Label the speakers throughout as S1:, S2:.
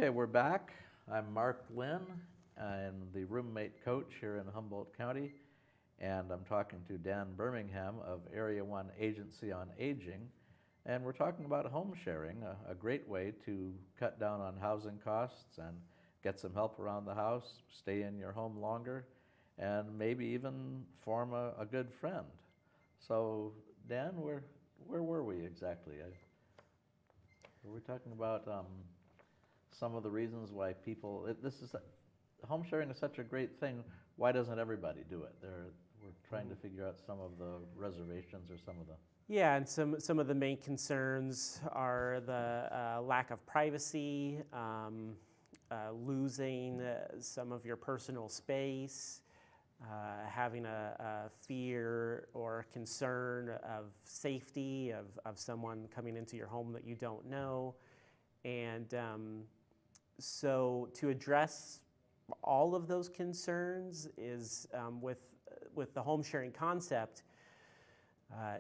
S1: Okay, we're back. I'm Marc Linn. I'm the roommate coach here in Humboldt County, and I'm talking to Dan Birmingham of Area 1 Agency on Aging, and we're talking about home sharing, a great way to cut down on housing costs and get some help around the house, stay in your home longer, and maybe even form a good friend. So, Dan, where were we exactly? Were we talking about some of the reasons why people, home sharing is such a great thing. Why doesn't everybody do it? We're trying to figure out some of the reservations or some of the.
S2: Yeah, and some of the main concerns are the lack of privacy, losing some of your personal space, having a fear or concern of safety of someone coming into your home that you don't know. And so to address all of those concerns is with the home sharing concept,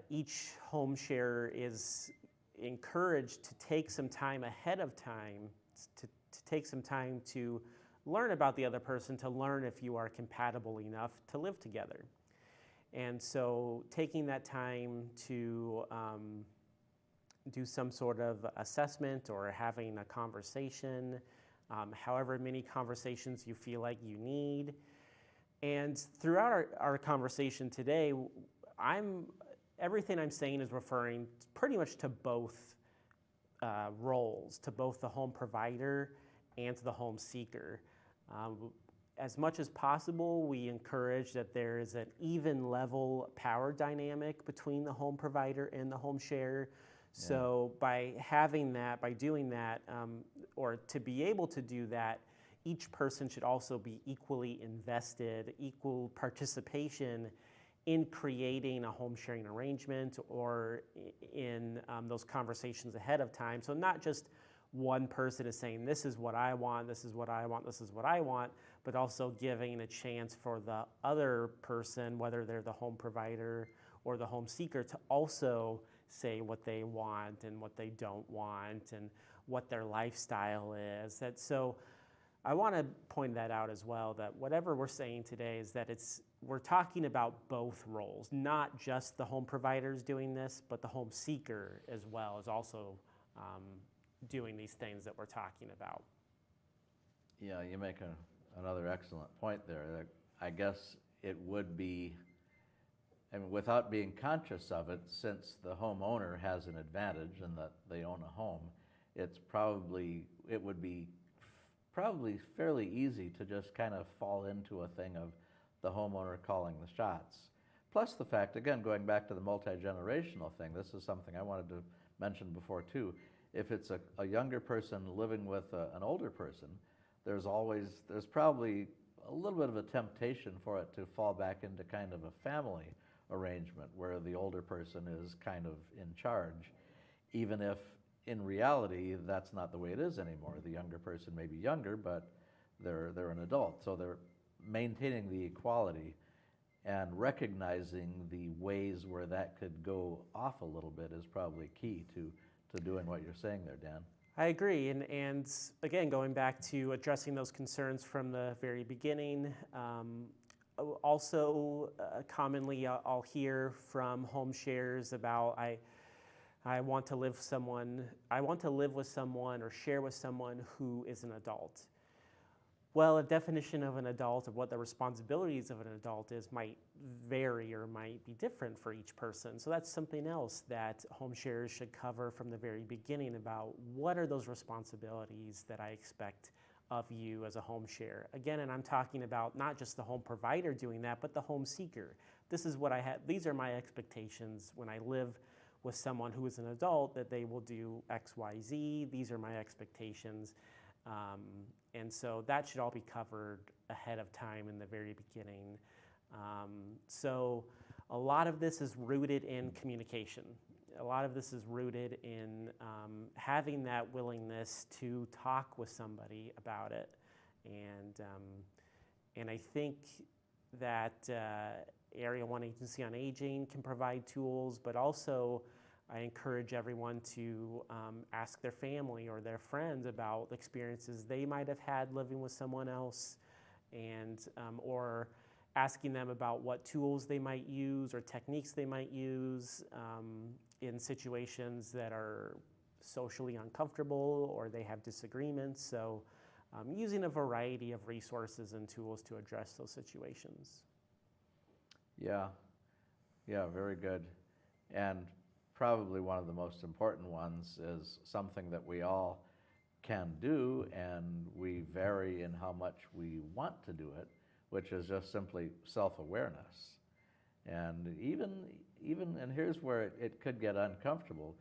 S2: each home sharer is encouraged to take some time ahead of time, to take some time to learn about the other person, to learn if you are compatible enough to live together. And so taking that time to do some sort of assessment or having a conversation, however many conversations you feel like you need. And throughout our conversation today, everything I'm saying is referring pretty much to both roles, to both the home provider and to the home seeker. As much as possible, we encourage that there is an even level power dynamic between the home provider and the home sharer. Yeah. So by having that, by doing that, or to be able to do that, each person should also be equally invested, equal participation in creating a home sharing arrangement or in those conversations ahead of time. So not just one person is saying, this is what I want, this is what I want, this is what I want, but also giving a chance for the other person, whether they're the home provider or the home seeker, to also say what they want and what they don't want and what their lifestyle is. So I want to point that out as well, that whatever we're saying today is that we're talking about both roles, not just the home providers doing this, but the home seeker as well is also doing these things that we're talking about.
S1: Yeah, you make another excellent point there. I guess it would be, without being conscious of it, since the homeowner has an advantage in that they own a home, it would be probably fairly easy to just kind of fall into a thing of the homeowner calling the shots. Plus the fact, again, going back to the multi-generational thing, this is something I wanted to mention before too. If it's a younger person living with an older person, there's probably a little bit of a temptation for it to fall back into kind of a family arrangement where the older person is kind of in charge, even if in reality that's not the way it is anymore. The younger person may be younger, but they're an adult. So they're maintaining the equality and recognizing the ways where that could go off a little bit is probably key to doing what you're saying there, Dan.
S2: I agree, and again, going back to addressing those concerns from the very beginning, also commonly I'll hear from home sharers about I want to live with someone or share with someone who is an adult. Well, a definition of an adult, of what the responsibilities of an adult is, might vary or might be different for each person. So that's something else that home sharers should cover from the very beginning about what are those responsibilities that I expect of you as a home share. Again, and I'm talking about not just the home provider doing that, but the home seeker. This is what these are my expectations when I live with someone who is an adult, that they will do X, Y, Z. These are my expectations. And so that should all be covered ahead of time in the very beginning. So a lot of this is rooted in communication. A lot of this is rooted in having that willingness to talk with somebody about it. And I think that Area 1 Agency on Aging can provide tools, but also I encourage everyone to ask their family or their friends about experiences they might have had living with someone else, and or asking them about what tools they might use or techniques they might use in situations that are socially uncomfortable or they have disagreements. So using a variety of resources and tools to address those situations.
S1: Yeah, yeah, very good. And probably one of the most important ones is something that we all can do, and we vary in how much we want to do it, which is just simply self-awareness. And even, and here's where it could get uncomfortable,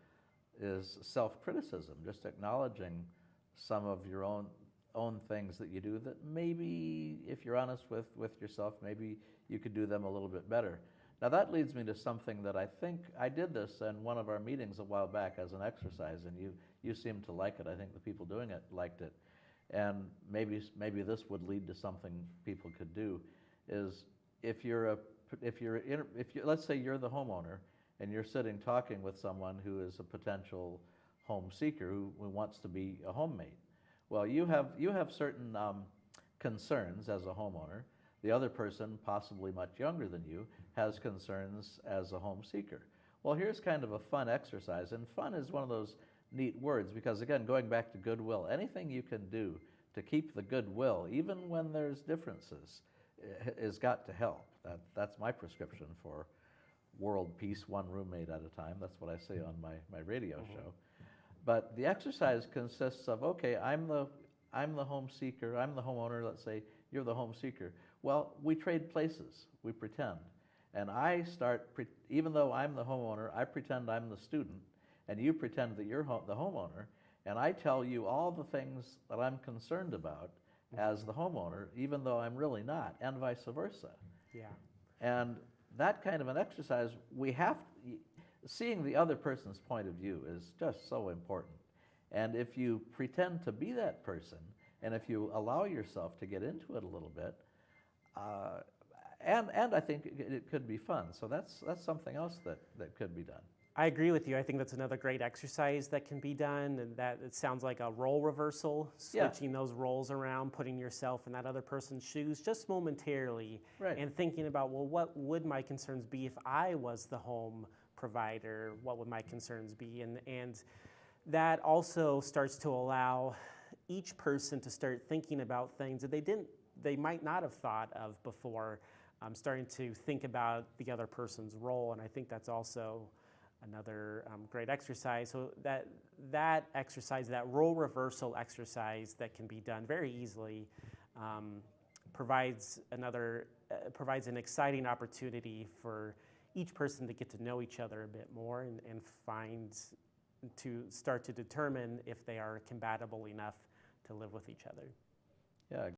S1: is self-criticism, just acknowledging some of your own things that you do that maybe, if you're honest with yourself, maybe you could do them a little bit better. Now that leads me to something that I think, I did this in one of our meetings a while back as an exercise, and you seemed to like it. I think the people doing it liked it. And maybe this would lead to something people could do, is let's say you're the homeowner and you're sitting talking with someone who is a potential home seeker who wants to be a homemate. Well, you have certain concerns as a homeowner. The other person, possibly much younger than you, has concerns as a home seeker. Well, here's kind of a fun exercise, and fun is one of those neat words because, again, going back to goodwill, anything you can do to keep the goodwill, even when there's differences, has got to help. That's my prescription for world peace, one roommate at a time. That's what I say on my radio show. But the exercise consists of, okay, I'm the home seeker, I'm the homeowner, let's say you're the home seeker. Well, we trade places, we pretend. And I start, even though I'm the homeowner, I pretend I'm the student, and you pretend that you're the homeowner, and I tell you all the things that I'm concerned about as the homeowner, even though I'm really not, and vice versa.
S2: Yeah.
S1: And that kind of an exercise, seeing the other person's point of view is just so important. And if you pretend to be that person, and if you allow yourself to get into it a little bit, and I think it could be fun. So that's something else that could be done.
S2: I agree with you. I think that's another great exercise that can be done, and that it sounds like a role reversal, switching those roles around, putting yourself in that other person's shoes just momentarily,
S1: right.
S2: And thinking about, well, what would my concerns be if I was the home provider? What would my concerns be? And that also starts to allow each person to start thinking about things that they might not have thought of before, starting to think about the other person's role, and I think that's also another great exercise. So that exercise, that role reversal exercise that can be done very easily, provides an exciting opportunity for each person to get to know each other a bit more and start to determine if they are compatible enough to live with each other.
S1: Yeah.